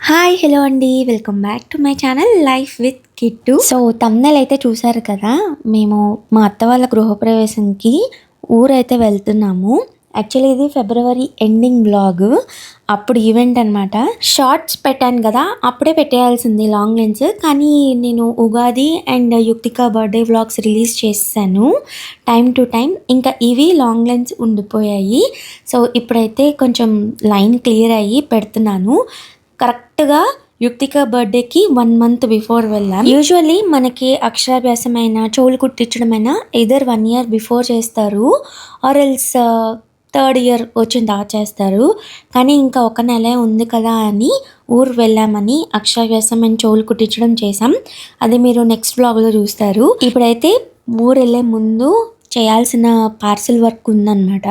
Hi hello అండి, welcome back to my channel life with Kittu. So thumbnail అయితే చూసారు కదా, మేము మా అత్త వాళ్ళ గృహప్రవేశంకి ఊరైతే వెళ్తున్నాము. యాక్చువల్లీ ఇది ఫిబ్రవరి ఎండింగ్ బ్లాగ్, అప్పుడు ఈవెంట్ అనమాట. షార్ట్స్ పెట్టాను కదా, అప్పుడే పెట్టేయాల్సింది లాంగ్ లెన్స్, కానీ నేను Ugadi and Yukthika birthday vlogs release చేశాను టైం టు టైం. ఇంకా ఇవి లాంగ్ లెన్స్ ఉండిపోయాయి. సో ఇప్పుడైతే కొంచెం లైన్ క్లియర్ అయ్యి పెడుతున్నాను. కరెక్ట్గా యుక్తిక బర్త్డేకి 1 month బిఫోర్ వెళ్ళాం. యూజువల్లీ మనకి అక్షరాభ్యాసమైన, చెవులు కుట్టించడమైనా ఎదర్ 1 year బిఫోర్ చేస్తారు, ఆర్ ఎల్స్ 3rd year వచ్చిన తర్వాత చేస్తారు. కానీ ఇంకా ఒక నెలే ఉంది కదా అని ఊరు వెళ్ళామని అక్షరాభ్యాసం అండ్ చెవులు కుట్టించడం చేసాం. అది మీరు నెక్స్ట్ బ్లాగ్లో చూస్తారు. ఇప్పుడైతే ఊరు వెళ్ళే ముందు చేయాల్సిన పార్సిల్ వర్క్ ఉందన్నమాట.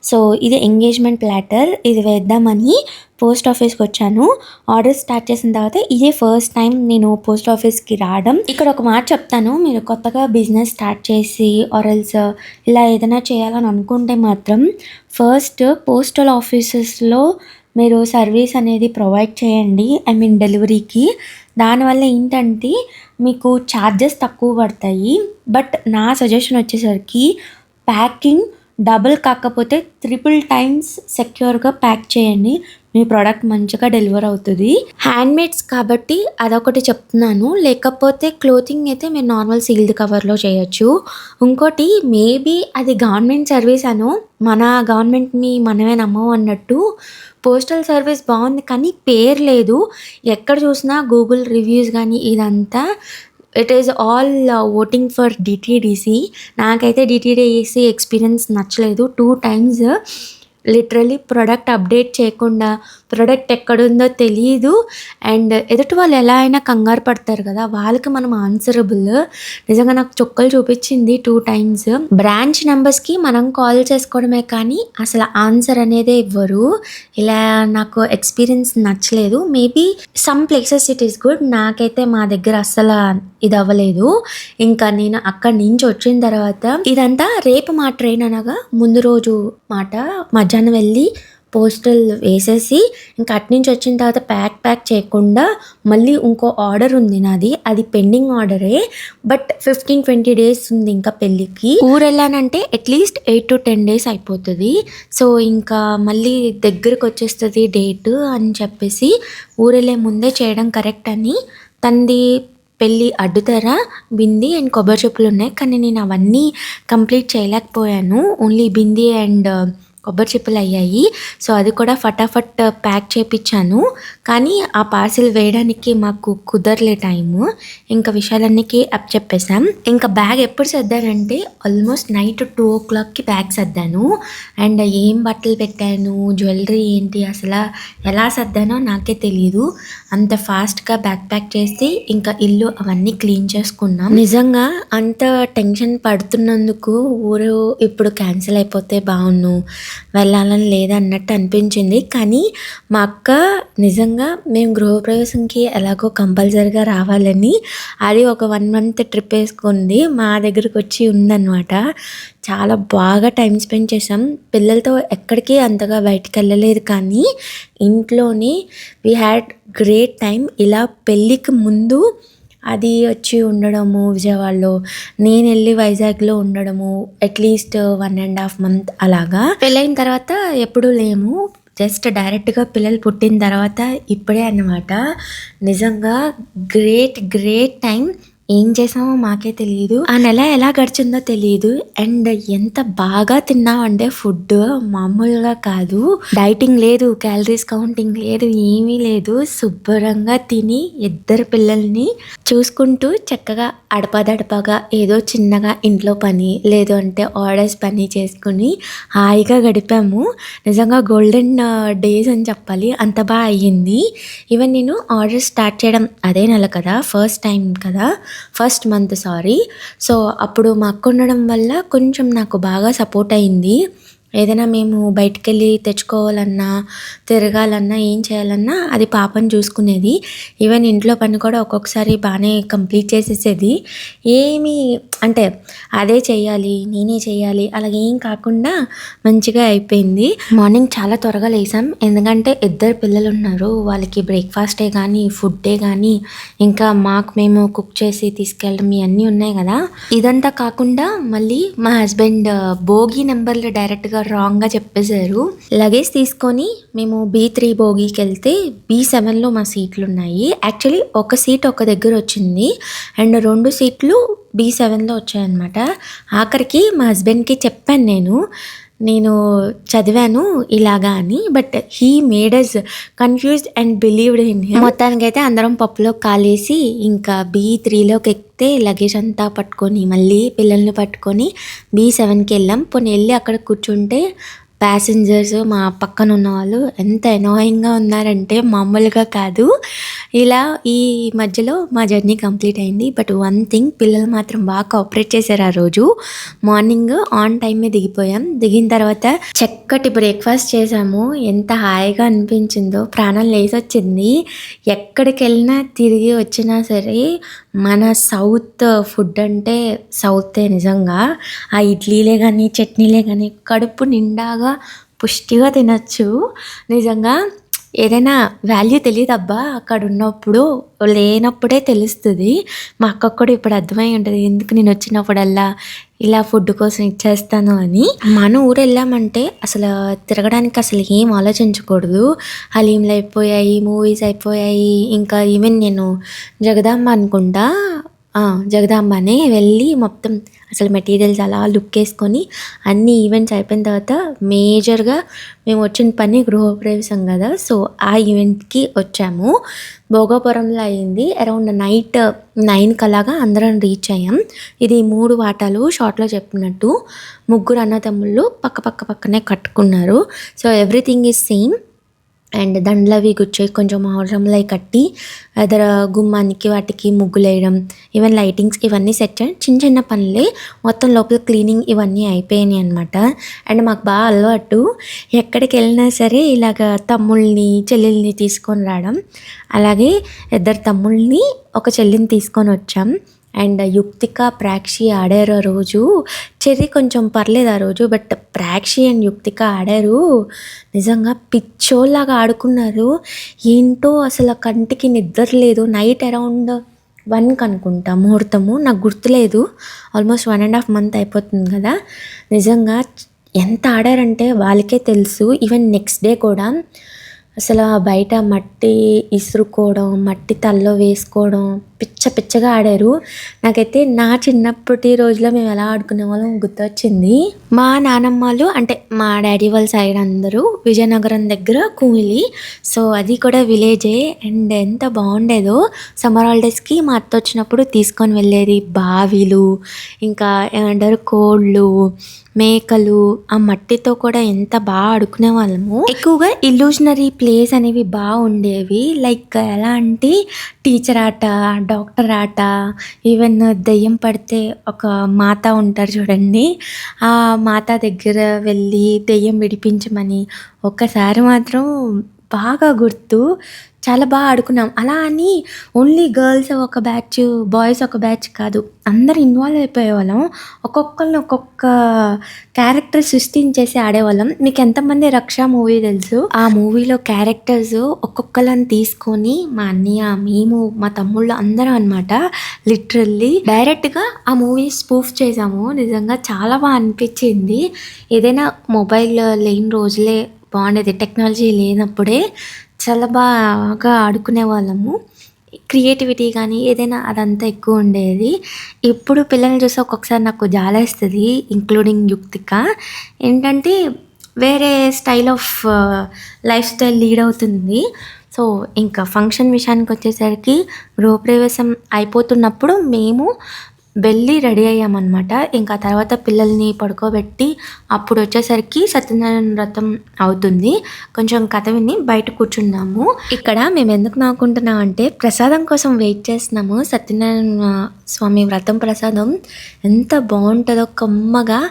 సో ఇది ఎంగేజ్మెంట్ ప్లాటర్, ఇది వేద్దామని పోస్ట్ ఆఫీస్కి వచ్చాను. ఆర్డర్ స్టార్ట్ చేసిన తర్వాత ఇదే ఫస్ట్ టైం నేను పోస్ట్ ఆఫీస్కి రావడం. ఇక్కడ ఒక మాట చెప్తాను, మీరు కొత్తగా బిజినెస్ స్టార్ట్ చేసి ఆర్ఎల్స్ ఇలా ఏదైనా చేయాలని అనుకుంటే మాత్రం ఫస్ట్ పోస్టల్ ఆఫీసెస్లో మీరు సర్వీస్ అనేది ప్రొవైడ్ చేయండి, ఐ మీన్ డెలివరీకి. దానివల్ల ఏంటంటే మీకు ఛార్జెస్ తక్కువ పడతాయి. బట్ నా సజెషన్ వచ్చేసరికి ప్యాకింగ్ డబుల్ కాకపోతే 3 times సెక్యూర్గా ప్యాక్ చేయండి, మీ ప్రోడక్ట్ మంచిగా డెలివర్ అవుతుంది. హ్యాండ్మేడ్స్ కాబట్టి అదొకటి చెప్తున్నాను. లేకపోతే క్లోతింగ్ అయితే మీరు నార్మల్ సీల్డ్ కవర్లో చేయొచ్చు. ఇంకోటి, మేబీ అది గవర్నమెంట్ సర్వీస్ అను, మన గవర్నమెంట్ని మనమే నమ్మం అన్నట్టు పోస్టల్ సర్వీస్ బాగుంది కానీ పేరు లేదు. ఎక్కడ చూసినా గూగుల్ రివ్యూస్ కానీ ఇదంతా it is all voting for DTDC. నాకైతే డిటీడీసీ ఎక్స్పీరియన్స్ నచ్చలేదు. 2 times లిటరలీ ప్రొడక్ట్ అప్డేట్ చేయకుండా, ప్రొడక్ట్ ఎక్కడుందో తెలియదు, అండ్ ఎదుటి వాళ్ళు ఎలా అయినా కంగారు పడతారు కదా, వాళ్ళకి మనం ఆన్సరబుల్. నిజంగా నాకు చుక్కలు చూపించింది 2 times. బ్రాంచ్ నెంబర్స్కి మనం కాల్ చేసుకోవడమే కానీ అసలు ఆన్సర్ అనేదే ఇవ్వరు. ఇలా నాకు ఎక్స్పీరియన్స్ నచ్చలేదు. Maybe some places it is good, నాకైతే మా దగ్గర అస్సలు ఇది అవ్వలేదు. ఇంకా నేను అక్కడి నుంచి వచ్చిన తర్వాత ఇదంతా రేపు మా ట్రైన్ అనగా ముందు రోజు మాట, మధ్యాహ్నం వెళ్ళి పోస్టల్ వేసేసి ఇంకా అటు నుంచి వచ్చిన తర్వాత ప్యాక్ చేయకుండా మళ్ళీ ఇంకో ఆర్డర్ ఉంది నాది, అది పెండింగ్ ఆర్డరే. బట్ 15-20 days ఉంది ఇంకా పెళ్ళికి. ఊరు వెళ్ళానంటే అట్లీస్ట్ 8 to 10 days అయిపోతుంది. సో ఇంకా మళ్ళీ దగ్గరకు వచ్చేస్తుంది డేట్ అని చెప్పేసి ఊరు వెళ్ళే ముందే చేయడం కరెక్ట్ అని. తంది పెళ్ళి అడ్డుతెర, బింది అండ్ కొబ్బరి చెప్పులు ఉన్నాయి, కానీ నేను అవన్నీ కంప్లీట్ చేయలేకపోయాను. ఓన్లీ బింది అండ్ కొబ్బరి చెప్పులు అయ్యాయి. సో అది కూడా ఫటాఫట్ ప్యాక్ చేయించాను. కానీ ఆ పార్సిల్ వేయడానికి మాకు కుదరలే టైము. ఇంకా విషయాలన్నీకి అప్ చెప్పేసాం. ఇంకా బ్యాగ్ ఎప్పుడు సర్దానంటే ఆల్మోస్ట్ నైట్ 2 o'clockకి బ్యాగ్ సర్దాను. అండ్ ఏం బట్టలు పెట్టాను, జ్యువెలరీ ఏంటి, అసలు ఎలా సర్దానో నాకే తెలియదు. అంత ఫాస్ట్గా బ్యాగ్ ప్యాక్ చేసి ఇంకా ఇల్లు అవన్నీ క్లీన్ చేసుకున్నాం. నిజంగా అంత టెన్షన్ పడుతున్నందుకు ఊరు ఇప్పుడు క్యాన్సిల్ అయిపోతే బాగున్ను, వెళ్ళాలని లేదన్నట్టు అనిపించింది. కానీ మా అక్క నిజంగా మేము గృహప్రవేశంకి ఎలాగో కంపల్సరీగా రావాలని అది ఒక 1 month ట్రిప్ వేసుకుంది, మా దగ్గరకు వచ్చి ఉందన్నమాట. చాలా బాగా టైం స్పెండ్ చేసాం. పిల్లలతో ఎక్కడికి అంతగా బయటికి వెళ్ళలేదు, కానీ ఇంట్లోనే వీ హ్యాడ్ గ్రేట్ టైం. ఇలా పెళ్ళికి ముందు అది వచ్చి ఉండడము విజయవాడలో, నేను వెళ్ళి వైజాగ్లో ఉండడము అట్లీస్ట్ 1.5 month అలాగా. పెళ్ళైన తర్వాత ఎప్పుడూ లేము, జస్ట్ డైరెక్ట్గా పిల్లలు పుట్టిన తర్వాత ఇప్పుడే అన్నమాట. నిజంగా గ్రేట్ టైం. ఏం చేసామో మాకే తెలియదు, ఆ నెల ఎలా గడిచిందో తెలియదు. అండ్ ఎంత బాగా తిన్నామంటే ఫుడ్ మామూలుగా కాదు. డైటింగ్ లేదు, క్యాలరీస్ కౌంటింగ్ లేదు, ఏమీ లేదు. శుభ్రంగా తిని 2 పిల్లల్ని చూసుకుంటూ చక్కగా అడపదడపగా ఏదో చిన్నగా ఇంట్లో పని, లేదు అంటే ఆర్డర్స్ పని చేసుకుని హాయిగా గడిపాము. నిజంగా గోల్డెన్ డేస్ అని చెప్పాలి, అంత బాగా అయ్యింది. ఈవెన్ నేను ఆర్డర్ స్టార్ట్ చేయడం అదే నెల కదా, ఫస్ట్ మంత్ సారీ. సో అప్పుడు మా అక్క ఉండడం వల్ల కొంచెం నాకు బాగా సపోర్ట్ అయింది. ఏదైనా మేము బయటికెళ్ళి తెచ్చుకోవాలన్నా, తిరగాలన్నా, ఏం చేయాలన్నా అది పాపని చూసుకునేది. ఈవెన్ ఇంట్లో పని కూడా ఒక్కొక్కసారి బానే కంప్లీట్ చేసేసేది. ఏమి అంటే అదే చెయ్యాలి, నేనే చెయ్యాలి అలాగేం కాకుండా మంచిగా అయిపోయింది. మార్నింగ్ చాలా త్వరగా లేసాం. ఎందుకంటే ఇద్దరు పిల్లలున్నారు. వాళ్ళకి బ్రేక్‌ఫాస్టే గానీ, ఫుడ్డే గానీ, ఇంకా మాకు మేము కుక్ చేసి తీసుకెళ్ళడం ఇయన్నీ ఉన్నాయి గదా! ఇదంతా కాకుండా మళ్ళీ మా హస్బెండ్ బోగీ నంబర్‌లు డైరెక్ట్‌గా రాంగ్‌గా చెప్పేశారు. లగేజ్ తీసుకొని మేము B3 బోగీకెళ్తే B7లో మా సీట్లున్నాయి. యాక్చువల్లీ ఒక సీట్ ఒక దగ్గర వచ్చింది. అండ్ 2 సీట్లు B7లో వచ్చాయన్నమాట. ఆఖరికి మా హస్బెండ్‌కి చెప్పాను నేను చదివాను ఇలాగా అని. But he made us confused and believed in him. మొత్తానికైతే అందరం పప్పులో కాలేసి ఇంకా B3లోకి ఎక్కితే లగేజ్ అంతా పట్టుకొని మళ్ళీ పిల్లల్ని పట్టుకొని B7కి వెళ్ళాం. పోనీ వెళ్ళి అక్కడ కూర్చుంటే ప్యాసింజర్స్ మా పక్కన ఉన్న వాళ్ళు ఎంత ఎనాయింగ్‌గా ఉన్నారంటే మామూలుగా కాదు. ఇలా ఈ మధ్యలో మా జర్నీ కంప్లీట్ అయింది. బట్ వన్ థింగ్, పిల్లలు మాత్రం బాగా కోఆపరేట్ చేశారు ఆ రోజు. మార్నింగ్ ఆన్ టైమే దిగిపోయాం. దిగిన తర్వాత చక్కటి బ్రేక్‌ఫాస్ట్ చేసాము. ఎంత హాయిగా అనిపించిందో, ప్రాణం లేసొచ్చింది. ఎక్కడికెళ్ళినా తిరిగి వచ్చినా సరే మన సౌత్ ఫుడ్ అంటే సౌతే నిజంగా. ఆ ఇడ్లీలే కానీ, చట్నీలే కానీ కడుపు నిండాగా పుష్టిగా తినొచ్చు. నిజంగా ఏదైనా వాల్యూ తెలీదబ్బా అక్కడున్నప్పుడు, లేనప్పుడే తెలుస్తుంది. మా అక్కకు కూడా ఇప్పుడు అర్థమై ఉంటుంది ఎందుకు నేను వచ్చినప్పుడల్లా ఇలా ఫుడ్ కోసం ఇచ్చేస్తాను అని. మన ఊరు వెళ్ళామంటే అసలు తిరగడానికి అసలు ఏం ఆలోచించకూడదు. హలీంలు అయిపోయాయి, మూవీస్ అయిపోయాయి. ఇంకా ఈవెన్ నేను జగదాంబ అనుకుంటా, జగదాంబనే వెళ్ళి మొత్తం అసలు మెటీరియల్స్ అలా లుక్ వేసుకొని అన్ని ఈవెంట్స్ అయిపోయిన తర్వాత మేజర్గా మేము వచ్చిన పని గృహప్రవేశం కదా, సో ఆ ఈవెంట్కి వచ్చాము. భోగాపురంలో అయింది. అరౌండ్ నైట్ 9కి అలాగా అందరం రీచ్ అయ్యాం. ఇది 3 వాటాలు షార్ట్లో చెప్పినట్టు. ముగ్గురు అన్నతమ్ముళ్ళు పక్కనే కట్టుకున్నారు. So everything is same. And దండలవి గుచ్చి కొంచెం హారంలై కట్టి అదర గుమ్మానికి వాటికి ముగ్గులేయడం, ఈవెన్ లైటింగ్స్ ఇవన్నీ సెట్ చేయడం చిన్న పనులే. మొత్తం లోపల క్లీనింగ్ ఇవన్నీ అయిపోయినాయి అనమాట. అండ్ మాకు బాగా అలవాటు, ఎక్కడికి వెళ్ళినా సరే ఇలాగ తమ్ముళ్ళని చెల్లెల్ని తీసుకొని రావడం. అలాగే 2 తమ్ముళ్ళని ఒక చెల్లిని తీసుకొని వచ్చాం. అండ్ యుక్తిక, ప్రాక్షి ఆడారు ఆ రోజు. చెర్రీ కొంచెం పర్లేదు ఆ రోజు, బట్ ప్రాక్షి అండ్ యుక్తిక ఆడారు. నిజంగా పిచ్చోళ్ళలాగా ఆడుకున్నారు. ఏంటో అసలు కంటికి నిద్ర లేదు. నైట్ అరౌండ్ 1కి అనుకుంటా ముహూర్తము, నాకు గుర్తులేదు. ఆల్మోస్ట్ 1.5 మంత్ అయిపోతుంది కదా. నిజంగా ఎంత ఆడారంటే వాళ్ళకే తెలుసు. ఈవెన్ నెక్స్ట్ డే కూడా అసలు బయట మట్టి ఇసురుకోవడం, మట్టి తలలో వేసుకోవడం, పిచ్చగా ఆడారు. నాకైతే నా చిన్నప్పటి రోజుల్లో మేము ఎలా ఆడుకునే వాళ్ళం గుర్తొచ్చింది. మా నానమ్మలు అంటే మా డాడీ వాళ్ళ సైడ్ అందరూ విజయనగరం దగ్గర కుమిలి, సో అది కూడా విలేజే. అండ్ ఎంత బాగుండేదో. సమ్మర్ హాలిడేస్కి మా అత్త వచ్చినప్పుడు తీసుకొని వెళ్ళేది. బావిలు, ఇంకా ఏమంటారు కోళ్ళు, మేకలు, ఆ మట్టితో కూడా ఎంత బాగా ఆడుకునే వాళ్ళము. ఎక్కువగా ఇల్యూషనరీ ప్లేస్ అనేవి బాగుండేవి. లైక్ ఎలా అంటే టీచర్ ఆట, డాక్టర్ ఆట, ఈవెన్ దెయ్యం పడితే ఒక మాత ఉంటారు చూడండి, ఆ మాత దగ్గర వెళ్ళి దెయ్యం విడిపించమని ఒక్కసారి మాత్రం బాగా గుర్తు. చాలా బాగా ఆడుకున్నాం. అలా అని ఓన్లీ గర్ల్స్ ఒక బ్యాచ్, బాయ్స్ ఒక బ్యాచ్ కాదు, అందరు ఇన్వాల్వ్ అయిపోయేవాళ్ళం. ఒక్కొక్కరిని ఒక్కొక్క క్యారెక్టర్ సృష్టించేసి ఆడేవాళ్ళం. మీకు ఎంతమంది రక్ష మూవీ తెలుసు? ఆ మూవీలో క్యారెక్టర్స్ ఒక్కొక్కరిని తీసుకొని మా అన్నయ్య, మేము, మా తమ్ముళ్ళు అందరం అనమాట లిటరల్లీ డైరెక్ట్గా ఆ మూవీ స్పూఫ్ చేసాము. నిజంగా చాలా బాగా అనిపించింది. ఏదైనా మొబైల్ లేని రోజులే బాగుండేది, టెక్నాలజీ లేనప్పుడే చాలా బాగా ఆడుకునే వాళ్ళము. క్రియేటివిటీ కానీ ఏదైనా అదంతా ఎక్కువ ఉండేది. ఇప్పుడు పిల్లల్ని చూస్తే ఒక్కొక్కసారి నాకు జాలేస్తుంది, ఇంక్లూడింగ్ యుక్తిక. ఏంటంటే వేరే style of life style lead అవుతుంది. సో ఇంకా ఫంక్షన్ విషయానికి వచ్చేసరికి గృహప్రవేశం అయిపోతున్నప్పుడు మేము వెళ్ళి రెడీ అయ్యామన్నమాట. ఇంకా తర్వాత పిల్లల్ని పడుకోబెట్టి అప్పుడు వచ్చేసరికి సత్యనారాయణ వ్రతం అవుతుంది. కొంచెం కథ విని బయట కూర్చున్నాము. ఇక్కడ మేము ఎందుకు నవ్వుకుంటున్నాం అంటే ప్రసాదం కోసం వెయిట్ చేస్తున్నాము. సత్యనారాయణ స్వామి వ్రతం ప్రసాదం ఎంత బాగుంటుందో కమ్మగా.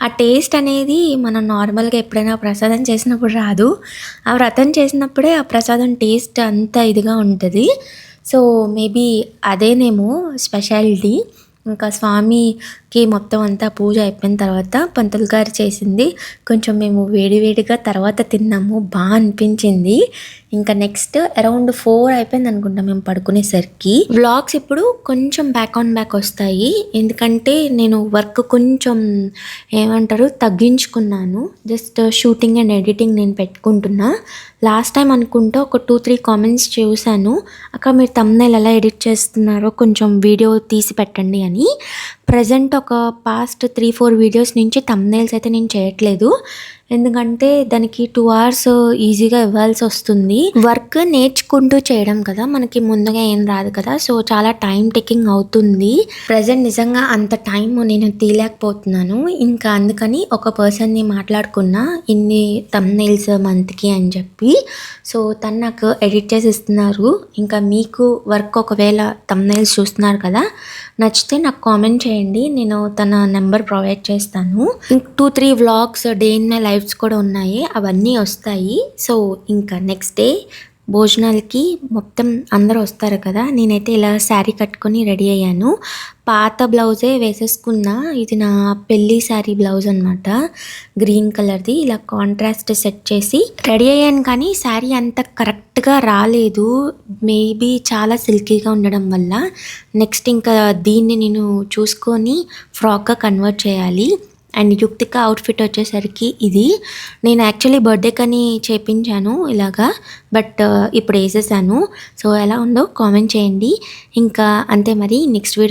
ఆ టేస్ట్ అనేది మనం నార్మల్గా ఎప్పుడైనా ప్రసాదం చేసినప్పుడు రాదు. ఆ వ్రతం చేసినప్పుడే ఆ ప్రసాదం టేస్ట్ అంత ఇదిగా ఉంటుంది. సో మేబీ అదేనేమో స్పెషాలిటీ. ఇంకా స్వామికి మొత్తం అంతా పూజ అయిపోయిన తర్వాత పంతులు గారు చేసింది కొంచెం మేము వేడివేడిగా తర్వాత తిన్నాము. బాగా అనిపించింది. ఇంకా నెక్స్ట్ అరౌండ్ 4 అయిపోయింది అనుకుంటా మేము పడుకునేసరికి. వ్లాగ్స్ ఇప్పుడు కొంచెం బ్యాక్ ఆన్ బ్యాక్ వస్తాయి. ఎందుకంటే నేను వర్క్ కొంచెం ఏమంటారు తగ్గించుకున్నాను. జస్ట్ షూటింగ్ అండ్ ఎడిటింగ్ నేను పెట్టుకుంటున్నా. లాస్ట్ టైం అనుకుంటా ఒక 2-3 కామెంట్స్ చూశాను, అక్క మీరు థంబ్నెయిల్ ఎలా ఎడిట్ చేస్తున్నారో కొంచెం వీడియో తీసి పెట్టండి అని. ప్రజెంట్ ఒక పాస్ట్ 3-4 వీడియోస్ నుంచి థంబ్నెయిల్స్ అయితే నేను చేయట్లేదు. ఎందుకంటే దానికి 2 hours ఈజీగా ఇవ్వాల్సి వస్తుంది. వర్క్ నేర్చుకుంటూ చేయడం కదా, మనకి ముందుగా ఏం రాదు కదా. సో చాలా టైం టేకింగ్ అవుతుంది. ప్రజెంట్ నిజంగా అంత టైం నేను తీయలేకపోతున్నాను. ఇంకా అందుకని ఒక పర్సన్ని మాట్లాడుకున్నా ఇన్ని థంబ్నెయిల్స్ మంత్కి అని చెప్పి. సో తను నాకు ఎడిట్ చేసి ఇస్తున్నారు. ఇంకా మీకు వర్క్ ఒకవేళ థంబ్నెయిల్స్ చూస్తున్నారు కదా, నచ్చితే నాకు కామెంట్ చేయండి, నేను తన నెంబర్ ప్రొవైడ్ చేస్తాను. 2-3 vlogs day in my lifes కూడా ఉన్నాయి, అవన్నీ వస్తాయి. సో ఇంకా నెక్స్ట్ డే భోజనాలకి మొత్తం అందరూ వస్తారు కదా. నేనైతే ఇలా శారీ కట్టుకొని రెడీ అయ్యాను. పాత బ్లౌజే వేసేసుకున్నా. ఇది నా పెళ్ళి శారీ బ్లౌజ్ అనమాట, గ్రీన్ కలర్ది. ఇలా కాంట్రాస్ట్ సెట్ చేసి రెడీ అయ్యాను. కానీ శారీ అంత కరెక్ట్గా రాలేదు, మేబీ చాలా సిల్కీగా ఉండడం వల్ల. నెక్స్ట్ ఇంకా దీన్ని నేను చూసుకొని ఫ్రాక్గా కన్వర్ట్ చేయాలి. అండ్ యుక్తిక అవుట్ఫిట్ వచ్చేసరికి ఇది నేను యాక్చువల్లీ బర్త్డే కని చేపించాను ఇలాగా, బట్ ఇప్పుడు వేసేసాను. సో ఎలా ఉందో కామెంట్ చేయండి. ఇంకా అంతే మరి. Next video